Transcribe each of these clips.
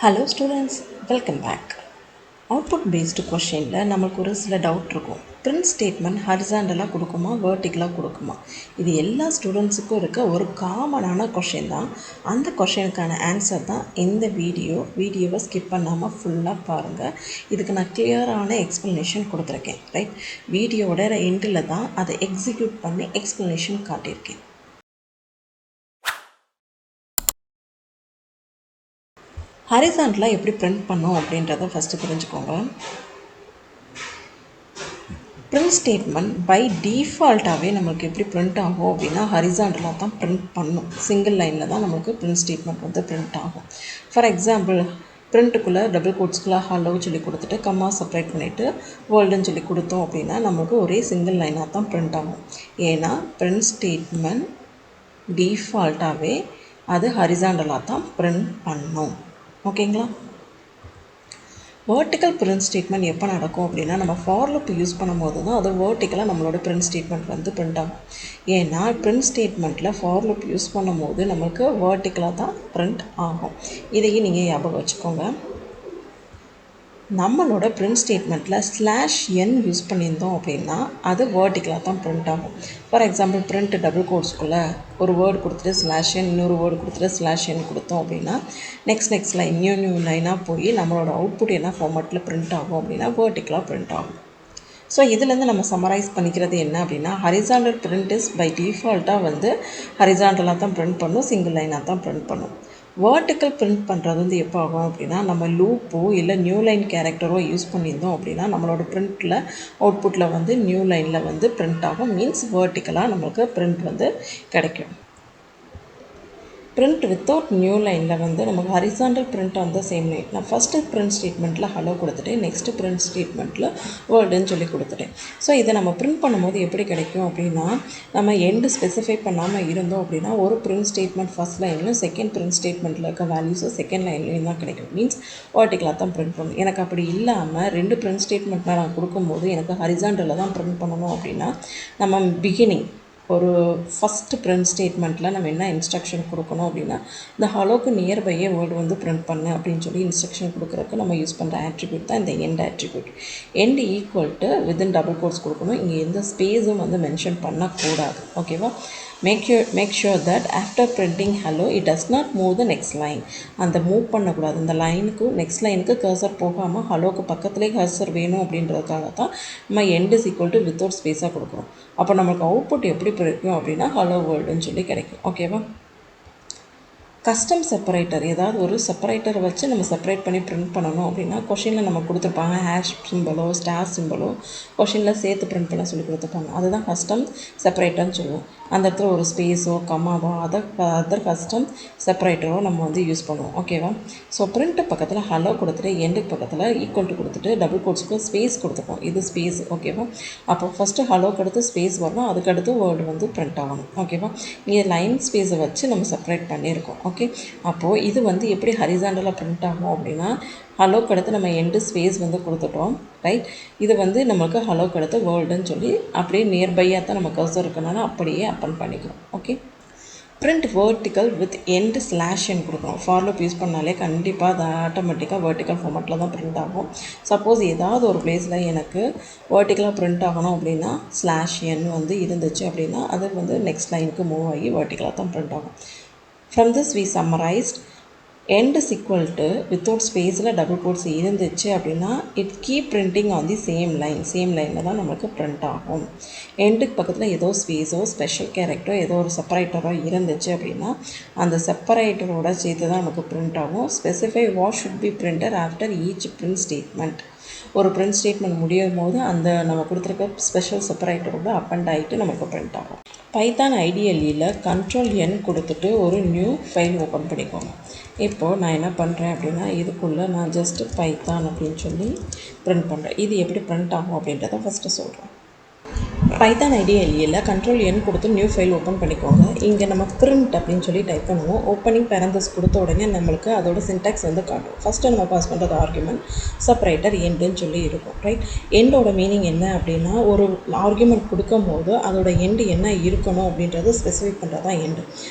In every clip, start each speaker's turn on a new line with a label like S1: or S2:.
S1: Hello students, welcome back. Output based questionல நமக்கு ஒரு சில டவுட் இருக்கும். print statement ஹரிசாண்டலாக கொடுக்குமா வெர்டிக்கலாக கொடுக்குமா, இது எல்லா ஸ்டூடெண்ட்ஸுக்கும் இருக்க ஒரு காமனான கொஷின் தான். அந்த கொஷினுக்கான ஆன்சர் தான் இந்த வீடியோவை ஸ்கிப் பண்ணாமல் ஃபுல்லாக பாருங்கள். இதுக்கு நான் கிளியரான எக்ஸ்ப்ளனேஷன் கொடுத்துருக்கேன். ரைட், வீடியோவோட எண்டில் தான் அதை எக்ஸிக்யூட் பண்ணி எக்ஸ்ப்ளனேஷன் காட்டியிருக்கேன். ஹரிசாண்டலாக எப்படி பிரிண்ட் பண்ணோம் அப்படின்றத ஃபஸ்ட்டு புரிஞ்சுக்கோங்க. பிரிண்ட் ஸ்டேட்மெண்ட் பை டிஃபால்ட்டாகவே நம்மளுக்கு எப்படி பிரிண்ட் ஆகும் அப்படின்னா ஹரிசாண்டலாக தான் பிரிண்ட் பண்ணும். சிங்கிள் லைனில் தான் நம்மளுக்கு பிரிண்ட் ஸ்டேட்மெண்ட் வந்து பிரிண்ட் ஆகும். ஃபார் எக்ஸாம்பிள், பிரிண்ட்டுக்குள்ளே டபுள் கோட்ஸ்குள்ளே ஹலோ சொல்லி கொடுத்துட்டு கம்மா செப்பரேட் பண்ணிவிட்டு வேர்ல்டுன்னு சொல்லி கொடுத்தோம் அப்படின்னா நம்மளுக்கு ஒரே சிங்கிள் லைனாக தான் பிரிண்ட் ஆகும். ஏன்னா பிரிண்ட் ஸ்டேட்மெண்ட் டிஃபால்ட்டாகவே அது ஹரிசாண்டலாக தான் பிரிண்ட் பண்ணும். ஓகேங்களா? வேர்ட்டிக்கல் பிரிண்ட் ஸ்டேட்மெண்ட் எப்போ நடக்கும் அப்படின்னா நம்ம ஃபார் லூப் யூஸ் பண்ணும்போது தான் அது வேர்ட்டிக்கலாக நம்மளோட பிரிண்ட் ஸ்டேட்மெண்ட் வந்து பிரிண்ட் ஆகும். ஏன்னா பிரிண்ட் ஸ்டேட்மெண்ட்டில் ஃபார் லூப் யூஸ் பண்ணும்போது நமக்கு வேர்ட்டிக்கலாக தான் பிரிண்ட் ஆகும். இதையும் நீங்கள் ஞாபகம் வச்சுக்கோங்க. நம்மளோட பிரிண்ட் ஸ்டேட்மெண்ட்டில் /n யூஸ் பண்ணியிருந்தோம் அப்படின்னா அது வேர்ட்டிக்கலாக தான் பிரிண்ட் ஆகும். ஃபார் எக்ஸாம்பிள், பிரிண்ட் டபுள் கோட்ஸ்குள்ளே ஒரு வேர்டு கொடுத்துட்டு /n இன்னொரு வேர்டு கொடுத்துட்டு /n கொடுத்தோம் அப்படின்னா நெக்ஸ்ட் லைன் நியூ லைனாக போய் நம்மளோட அவுட்புட் என்ன ஃபார்மேட்டில் பிரிண்ட் ஆகும் அப்படின்னா வேர்ட்டிக்கலாக பிரிண்ட் ஆகும். ஸோ இதுலேருந்து நம்ம சம்மரைஸ் பண்ணிக்கிறது என்ன அப்படின்னா ஹரிசாண்டல் பிரிண்ட் இஸ் பை டிஃபால்ட்டாக வந்து ஹரிசாண்டலாக தான் பிரிண்ட் பண்ணும், சிங்கிள் லைனாக தான் பிரிண்ட் பண்ணும். வேர்ட்டிக்கல் பிரிண்ட் பண்ணுறது வந்து எப்போ ஆகும் அப்படின்னா நம்ம லூப்போ இல்லை நியூ லைன் கேரக்டரோ யூஸ் பண்ணியிருந்தோம் அப்படின்னா நம்மளோட பிரிண்ட்டில் அவுட்புட்டில் வந்து நியூ லைனில் வந்து பிரிண்ட் ஆகும். மீன்ஸ் வேர்ட்டிக்கலாக நம்மளுக்கு பிரிண்ட் வந்து கிடைக்கும். பிரிண்ட் வித்தவுட் நியூ லைனில் வந்து நமக்கு ஹரிசாண்டல் பிரிண்ட் அந்த சேம் லைன். நான் ஃபஸ்ட்டு பிரிண்ட் ஸ்டேட்மெண்ட்டில் ஹலோ கொடுத்துட்டேன், நெக்ஸ்ட்டு பிரிண்ட் ஸ்டேட்மெண்ட்டில் வேர்ல்டுன்னு சொல்லி கொடுத்துட்டேன். ஸோ இதை நம்ம பிரிண்ட் பண்ணும்போது எப்படி கிடைக்கும் அப்படின்னா நம்ம எண்டு ஸ்பெசிஃபை பண்ணாமல் இருந்தோம் அப்படின்னா ஒரு பிரிண்ட் ஸ்டேட்மெண்ட் ஃபஸ்ட் லைன்லையும் செகண்ட் பிரிண்ட் ஸ்டேட்மெண்ட்டில் இருக்க வேல்யூஸும் செகண்ட் லைன்லையும் தான் கிடைக்கும். மீன்ஸ் வேர்ட்டிக்கலாக தான் பிரிண்ட் பண்ணணும். எனக்கு அப்படி இல்லாமல் ரெண்டு பிரிண்ட் ஸ்டேட்மெண்ட்டில் நான் கொடுக்கும்போது எனக்கு ஹரிசாண்டலில் தான் பிரிண்ட் பண்ணணும் அப்படின்னா நம்ம பிகினிங் ஒரு ஃபஸ்ட்டு பிரிண்ட் ஸ்டேட்மெண்ட்டில் நம்ம என்ன இன்ஸ்ட்ரக்ஷன் கொடுக்கணும் அப்படின்னா இந்த ஹலோக்கு நியர்பையே வேர்டு வந்து பிரிண்ட் பண்ணு அப்படின்னு சொல்லி இன்ஸ்ட்ரக்ஷன் கொடுக்குறதுக்கு நம்ம யூஸ் பண்ணுற ஆட்ரிபியூட் தான் இந்த end attribute. End equal to within double quotes கொடுக்கணும். இங்கே எந்த ஸ்பேஸும் வந்து மென்ஷன் பண்ணக்கூடாது. ஓகேவா? make sure that after printing hello it does not move the next line. அந்த மூவ் பண்ணக்கூடாது. இந்த லைனுக்கு நெக்ஸ்ட் லைனுக்கு கர்சர் போகாமல் ஹலோக்கு பக்கத்துலேயே கர்சர் வேணும் அப்படின்றதுக்காக தான் நம்ம end is equal to without ஸ்பேஸாக கொடுக்குறோம். அப்போ நமக்கு அவுட்புட் எப்படி கிடைக்கும் அப்படின்னா ஹலோ வேர்ல்டுன்னு சொல்லி கிடைக்கும். ஓகேவா? கஸ்டம் செப்பரேட்டர், ஏதாவது ஒரு செப்பரேட்டரை வச்சு நம்ம செப்பரேட் பண்ணி பிரிண்ட் பண்ணணும் அப்படின்னா கொஷினில் நம்ம கொடுத்துருப்பாங்க ஹேஷ் சிம்பலோ ஸ்டார் சிம்பலோ கொஷினில் சேர்த்து பிரிண்ட் பண்ண சொல்லி கொடுத்துருப்பாங்க. அதுதான் கஸ்டம் செப்பரேட்டர்னு சொல்லுவோம். அந்த இடத்துல ஒரு ஸ்பேஸோ கம்மாவோ அதர் கஸ்டம் செப்பரேட்டரோ நம்ம வந்து யூஸ் பண்ணுவோம். ஓகேவா? ஸோ பிரிண்ட்டு பக்கத்தில் ஹலோ கொடுத்துட்டு எண்டுக்கு பக்கத்தில் ஈக்குவல் டு கொடுத்துட்டு டபுள் கோட்ஸ்க்கு ஸ்பேஸ் கொடுத்துருக்கோம். இது ஸ்பேஸ். ஓகேவா? அப்போ ஃபஸ்ட்டு ஹலோக்கு அடுத்து ஸ்பேஸ் வரணும், அதுக்கடுத்து வேர்டு வந்து பிரிண்ட் ஆகணும். ஓகேவா? இங்கே லைன் ஸ்பேஸை வச்சு நம்ம செப்பரேட் பண்ணியிருக்கோம். ஓகே, அப்போது இது வந்து எப்படி ஹரிசாண்டலாக பிரிண்ட் ஆகும் அப்படின்னா ஹலோக்கு அடுத்து நம்ம எண்டு ஸ்பேஸ் வந்து கொடுத்துட்டோம். ரைட், இது வந்து நமக்கு ஹலோக்கு அடுத்து வேர்ல்டுன்னு சொல்லி அப்படியே நியர்பையாக தான் நம்ம கர்சர் இருக்கனால அப்படியே அப்பன் பண்ணிக்கிறோம். Okay, print vertical with end /n கொடுக்குறோம். ஃபார் லூப் யூஸ் பண்ணாலே கண்டிப்பாக அது ஆட்டோமேட்டிக்காக வேர்ட்டிக்கல் ஃபார்மேட்டில் தான் பிரிண்ட் ஆகும். சப்போஸ் ஏதாவது ஒரு பிளேஸில் எனக்கு வேர்ட்டிக்கலாக பிரிண்ட் ஆகணும் அப்படின்னா /n வந்து இருந்துச்சு அப்படின்னா அது வந்து நெக்ஸ்ட் லைனுக்கு மூவ் ஆகி வேர்ட்டிக்கலாக தான் பிரிண்ட் ஆகும். From this we summarized end is equal to without spaceல டபுள் கோட்ஸ் இருந்துச்சு அப்படின்னா it keep printing on the same லைனில் தான் நம்மளுக்கு பிரிண்ட் ஆகும். எண்டுக்கு பக்கத்தில் ஏதோ ஸ்பேஸோ ஸ்பெஷல் கேரக்டரோ ஏதோ ஒரு செப்பரேட்டரோ இருந்துச்சு அப்படின்னா அந்த செப்பரேட்டரோட சேர்த்து தான் நமக்கு பிரிண்ட் ஆகும். Specify what should be printed after each print statement. ஒரு பிரிண்ட் ஸ்டேட்மெண்ட் முடியும் போது அந்த நம்ம கொடுத்துருக்க ஸ்பெஷல் செப்பரேட்டரோட அப்பண்ட் ஆகிட்டு நமக்கு பிரிண்ட் ஆகும். பைத்தான் ஐடிஎல்இயில் Ctrl+N கொடுத்துட்டு ஒரு நியூ ஃபைல் ஓப்பன் பண்ணிக்கோங்க. இப்போது நான் என்ன பண்ணுறேன் அப்படின்னா இதுக்குள்ளே நான் ஜஸ்ட்டு பைத்தான் அப்படின்னு சொல்லி பிரிண்ட் பண்ணுறேன். இது எப்படி பிரிண்ட் ஆகும் அப்படின்றத ஃபஸ்ட்டு சொல்கிறேன். பைத்தான் ஐடிஎல்இயில் கண்ட்ரோல் என் கொடுத்து நியூ ஃபைல் ஓப்பன் பண்ணிக்கோங்க. இங்கே நம்ம பிரிண்ட் அப்படின்னு சொல்லி டைப் பண்ணுவோம். ஓப்பனிங் பேரந்தஸ் கொடுத்த உடனே நம்மளுக்கு அதோட சின்டாக்ஸ் வந்து காட்டும். ஃபஸ்ட்டு நம்ம பாஸ் பண்ணுறது ஆர்குமெண்ட், செப்பரேட்டர் எண்டுன்னு சொல்லி இருக்கும். ரைட், எண்டோட மீனிங் என்ன அப்படின்னா ஒரு ஆர்குமெண்ட் கொடுக்கும் போது அதோட எண்டு என்ன இருக்கணும் அப்படின்றது ஸ்பெசிஃபிக் பண்ணுறது தான் எண்டு.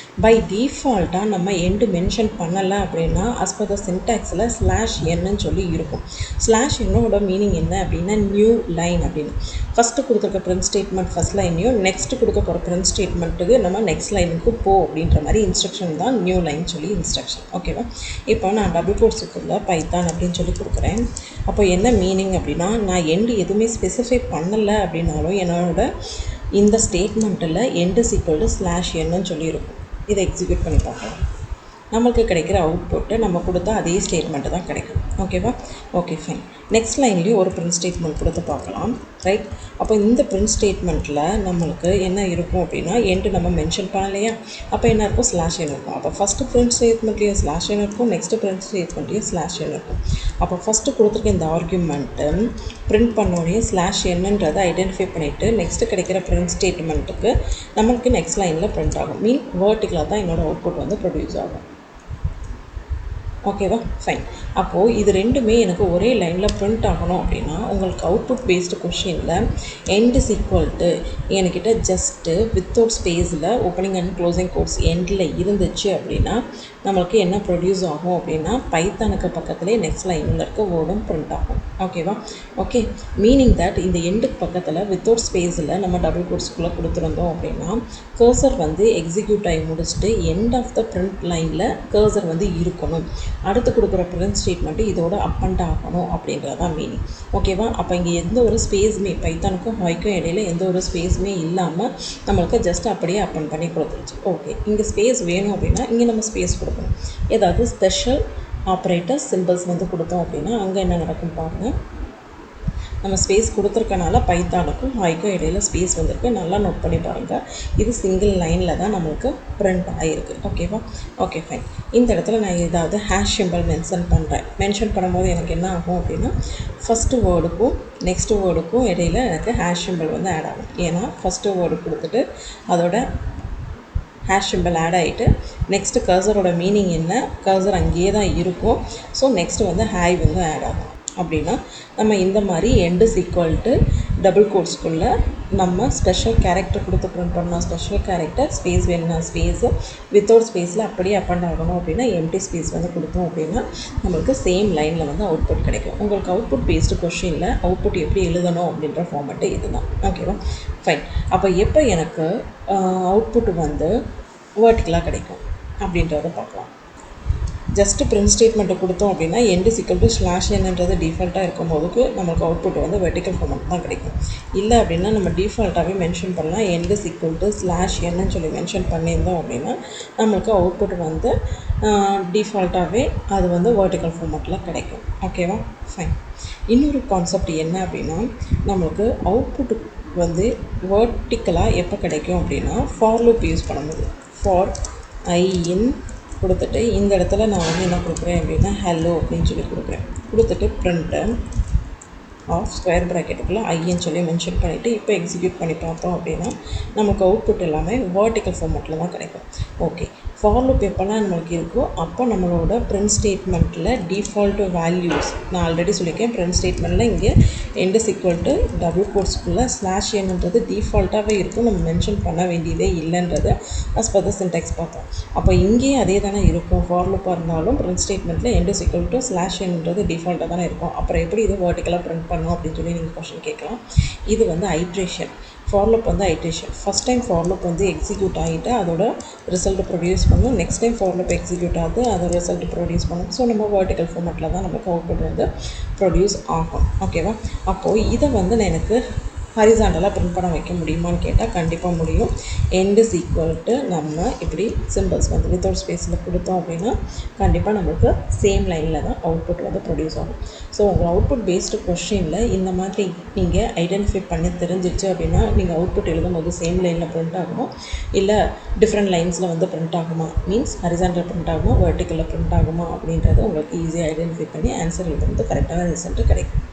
S1: பை டிஃபால்ட்டாக நம்ம எண்டு மென்ஷன் பண்ணலை அப்படின்னா as per the சின்டாக்ஸில் /n சொல்லி இருக்கும். /n மீனிங் என்ன அப்படின்னா நியூ லைன் அப்படின்னு. ஃபஸ்ட்டு கொடுத்துருக்க பிரிண்ட் ஸ்டேட்மெண்ட் ஃபஸ்ட் லைனையும் நெக்ஸ்ட் கொடுக்க போகிற பிரிண்ட் ஸ்டேட்மெண்ட்டுக்கு நம்ம நெக்ஸ்ட் லைனுக்கு போ அப்படின்ற மாதிரி இன்ஸ்ட்ரக்ஷன் தான் நியூ லைன் சொல்லி இன்ஸ்ட்ரக்ஷன். ஓகேவா? இப்போ நான் டபுள் கோட்ஸுக்குள்ள பைத்தான் அப்படின்னு சொல்லி கொடுக்குறேன். அப்போ என்ன மீனிங் அப்படின்னா நான் எண்டு எதுவுமே ஸ்பெசிஃபை பண்ணலை அப்படின்னாலும் என்னோட இந்த ஸ்டேட்மெண்ட்டில் எண்டு /n சொல்லியிருக்கும். இதை எக்ஸிக்யூட் பண்ணி பார்க்கலாம். நமக்கு கிடைக்கிற அவுட்புட்டு நம்ம கொடுத்தா அதே ஸ்டேட்மெண்ட்டு தான் கிடைக்கும். ஓகேவா? Okay, fine. நெக்ஸ்ட் லைன்லேயும் ஒரு பிரிண்ட் ஸ்டேட்மெண்ட் கொடுத்து பார்க்கலாம். ரைட், அப்போ இந்த பிரிண்ட் ஸ்டேட்மெண்ட்டில் நம்மளுக்கு என்ன இருக்கும் அப்படின்னா எண்டு நம்ம மென்ஷன் பண்ணலையா, அப்போ என்ன இருக்கும் /n இருக்கும். அப்போ ஃபஸ்ட்டு பிரிண்ட் ஸ்டேட்மெண்ட்லேயும் /n இருக்கும், நெக்ஸ்ட்டு பிரிண்ட் ஸ்டேட்மெண்ட்லேயும் /n இருக்கும். அப்போ ஃபஸ்ட்டு கொடுத்துருக்க இந்த ஆர்குமெண்ட்டு பிரிண்ட் பண்ணோடனே /nன்றதை ஐடென்டிஃபை பண்ணிவிட்டு நெக்ஸ்ட்டு கிடைக்கிற பிரிண்ட் ஸ்டேட்மெண்ட்டுக்கு நம்மளுக்கு நெக்ஸ்ட் லைனில் பிரிண்ட் ஆகும். மீன் வேர்ட்டிக்கலாக தான் என்னோடய அவுட்புட் வந்து ப்ரொடியூஸ் ஆகும். ஓகேவா? ஃபைன். அப்போது இது ரெண்டுமே எனக்கு ஒரே லைனில் பிரிண்ட் ஆகணும் அப்படின்னா உங்களுக்கு அவுட்புட் பேஸ்டு கொஷினில் எண்ட் இஸ் ஈக்குவல் டு என்கிட்ட ஜஸ்ட்டு வித்தவுட் ஸ்பேஸில் ஓப்பனிங் அண்ட் க்ளோசிங் கோட்ஸ் எண்டில் இருந்துச்சு அப்படின்னா நம்மளுக்கு என்ன ப்ரொடியூஸ் ஆகும் அப்படின்னா பைத்தானுக்கு பக்கத்துலேயே நெக்ஸ்ட் லைனில் இருக்க வேர்டும் பிரிண்ட் ஆகும். ஓகேவா? ஓகே, மீனிங் தட் இந்த எண்டுக்கு பக்கத்தில் வித்தவுட் ஸ்பேஸில் நம்ம டபுள் கோட்ஸ்குள்ளே கொடுத்துருந்தோம் அப்படின்னா கர்சர் வந்து எக்ஸிக்யூட் ஆகி முடிச்சுட்டு எண்ட் ஆஃப் த பிரிண்ட் லைனில் கர்சர் வந்து இருக்கணும். அடுத்து கொடுக்குற பிரிண்ட் ஸ்டேட்மெண்ட்டு இதோட அப் அண்ட் ஆகணும் அப்படின்றது தான் மீனிங். ஓகேவா? அப்போ இங்கே எந்த ஒரு ஸ்பேஸுமே பைத்தானுக்கும் ஹாய்க்கும் இடையில எந்த ஒரு ஸ்பேஸுமே இல்லாமல் நம்மளுக்கு ஜஸ்ட் அப்படியே அப் அண்ட் பண்ணி கொடுத்துருச்சு. ஓகே, இங்கே ஸ்பேஸ் வேணும் அப்படின்னா இங்கே நம்ம ஸ்பேஸ் கொடுக்கணும். ஏதாவது ஸ்பெஷல் ஆப்ரேட்டர் சிம்பிள்ஸ் வந்து கொடுத்தோம் அப்படின்னா அங்கே என்ன நடக்கும் பாருங்கள். நம்ம ஸ்பேஸ் கொடுத்துருக்கனால பைத்தானுக்கும் ஹாய்க்கும் இடையில ஸ்பேஸ் வந்திருக்கு. நல்லா நோட் பண்ணி பாருங்கள். இது சிங்கிள் லைனில் தான் நம்மளுக்கு பிரிண்ட் ஆகிருக்கு. ஓகேவா? Okay, fine. இந்த இடத்துல நான் ஏதாவது ஹேஷ் சிம்பிள் மென்ஷன் பண்ணும்போது எனக்கு என்ன ஆகும் அப்படின்னா ஃபஸ்ட்டு வேர்டுக்கும் நெக்ஸ்ட்டு வேர்டுக்கும் இடையில எனக்கு ஹேஷ் சிம்பிள் வந்து ஆட் ஆகும். ஏன்னா ஃபஸ்ட்டு வேர்டு கொடுத்துட்டு அதோட ஹேஷ் சிம்பிள் ஆட் ஆகிட்டு நெக்ஸ்ட்டு கர்சரோட மீனிங் என்ன, கர்சர் அங்கேயே தான் இருக்கும். ஸோ நெக்ஸ்ட்டு வந்து ஹாய் வந்து ஆட் ஆகும். அப்படின்னா நம்ம இந்த மாதிரி end is equal to double கோட்ஸ்குள்ளே நம்ம ஸ்பெஷல் கேரக்டர் கொடுத்து பிரிண்ட் பண்ணோம். ஸ்பெஷல் கேரக்டர் ஸ்பேஸ் வேணும்னா ஸ்பேஸு, வித்தவுட் ஸ்பேஸில் அப்படியே அப் அண்ட் ஆகணும் அப்படின்னா எம்டி ஸ்பேஸ் வந்து கொடுத்தோம் அப்படின்னா நம்மளுக்கு சேம் லைனில் வந்து அவுட்புட் கிடைக்கும். உங்களுக்கு அவுட்புட் பேஸ்டு கொஷினில் அவுட்புட் எப்படி எழுதணும் அப்படின்ற ஃபார்மேட்டு இதுதான். ஓகேவா? ஃபைன். அப்போ எப்போ எனக்கு அவுட்புட் வந்து வேர்ட்டிக்கலாக கிடைக்கும் அப்படின்றத பார்க்கலாம். ஜஸ்ட்டு பிரிண்ட் ஸ்டேட்மெண்ட்டை கொடுத்தோம் அப்படின்னா எண்டு ஈக்குவல் டு /nன்றது டிஃபால்ட்டாக இருக்கும் போதுக்கு நமக்கு அவுட்புட் வந்து வெர்டிக்கல் ஃபார்மேட் தான் கிடைக்கும். இல்லை அப்படின்னா நம்ம டிஃபால்ட்டாகவே மென்ஷன் பண்ணலாம் எண்டு ஈக்குவல் டு /n சொல்லி மென்ஷன் பண்ணியிருந்தோம் அப்படின்னா நம்மளுக்கு அவுட்புட் வந்து டிஃபால்ட்டாகவே அது வந்து வெர்டிக்கல் ஃபார்மேட்டில் கிடைக்கும். ஓகேவா? ஃபைன். இன்னொரு கான்செப்ட் என்ன அப்படின்னா நம்மளுக்கு அவுட்புட் வந்து வெர்டிக்கலாக எப்போ கிடைக்கும் அப்படின்னா ஃபார் லூப் யூஸ் பண்ணும்போது ஃபார் I in கொடுத்துட்டு இந்த இடத்துல நான் வந்து என்ன கொடுக்குறேன் அப்படின்னா ஹலோ அப்படின்னு சொல்லி கொடுத்துட்டு பிரிண்ட்டு ஆஃப் ஸ்கொயர் ப்ராக்கெட்டுக்குள்ளே ஐன்னு சொல்லி மென்ஷன் பண்ணிவிட்டு இப்போ எக்ஸிக்யூட் பண்ணி பார்த்தோம் அப்படின்னா நமக்கு அவுட்புட் எல்லாமே வெர்டிக்கல் ஃபார்மேட்டில் தான் கிடைக்கும். ஓகே, ஃபார் லூப் எப்போல்லாம் நம்மளுக்கு இருக்கோ அப்போ நம்மளோட பிரிண்ட் ஸ்டேட்மெண்ட்டில் டிஃபால்ட் வேல்யூஸ் நான் ஆல்ரெடி சொல்லியிருக்கேன். பிரிண்ட் ஸ்டேட்மெண்ட்டில் இங்கே எண்டு ஈக்குவல் டு டபுள் கோட்ஸ்குள்ளே /nன்றது டிஃபால்ட்டாகவே இருக்கும். நம்ம மென்ஷன் பண்ண வேண்டியதே இல்லைன்றது as per the syntax பார்த்தோம். அப்போ இங்கேயும் அதே தானே இருக்கும். ஃபார் லூப்பாக இருந்தாலும் பிரிண்ட் ஸ்டேட்மெண்ட்டில் எண்டு ஈக்குவல் டு /nன்றது டிஃபால்ட்டாக தானே இருக்கும். அப்புறம் எப்படி இது வெர்டிக்கலாக பிரிண்ட் பண்ணணும் அப்படின்னு சொல்லி நீங்கள் கொஸ்டின் கேட்கலாம். இது வந்து ஐட்ரேஷன். ஃபார் லூப் வந்து iteration. First time for loop வந்து எக்ஸிக்யூட் ஆகிட்டு அதோட ரிசல்ட் ப்ரொடியூஸ் பண்ணும். Next time for loop execute ஆகுது அதோட ரிசல்ட் ப்ரொடியூஸ் பண்ணும். ஸோ நம்ம வெர்டிக்கல் ஃபார்மேட்டில் தான் நமக்கு அவுட்புட் வந்து ப்ரொடியூஸ் ஆகும். ஓகேவா? அப்போது இதை வந்து நான் எனக்கு ஹரிசாண்டலாக பிரிண்ட் பண்ண வைக்க முடியுமான்னு கேட்டால் கண்டிப்பாக முடியும். எண்டு இஸ் ஈக்குவல் டு நம்ம இப்படி சிம்பிள்ஸ் வந்து வித்தவுட் ஸ்பேஸில் கொடுத்தோம் அப்படின்னா கண்டிப்பாக நம்மளுக்கு சேம் லைனில் தான் அவுட்புட் வந்து ப்ரொடியூஸ் ஆகும். ஸோ உங்கள் அவுட்புட் பேஸ்டு கொஷினில் இந்த மாதிரி நீங்கள் ஐடென்டிஃபை பண்ணி தெரிஞ்சிச்சு அப்படின்னா நீங்கள் அவுட்புட் எழுதும் போது சேம் லைனில் பிரிண்ட் ஆகுமா இல்லை டிஃப்ரெண்ட் லைன்ஸில் வந்து பிரிண்ட் ஆகுமா, மீன்ஸ் ஹரிசாண்டல் பிரிண்ட் ஆகுமா வெர்டிக்கலில் பிரிண்ட் ஆகுமா அப்படின்றத உங்களுக்கு ஈஸியாக ஐடென்டிஃபை பண்ணி ஆன்சர் எழுதுறது கரெக்டான ரிசல்ட்டு கிடைக்கும்.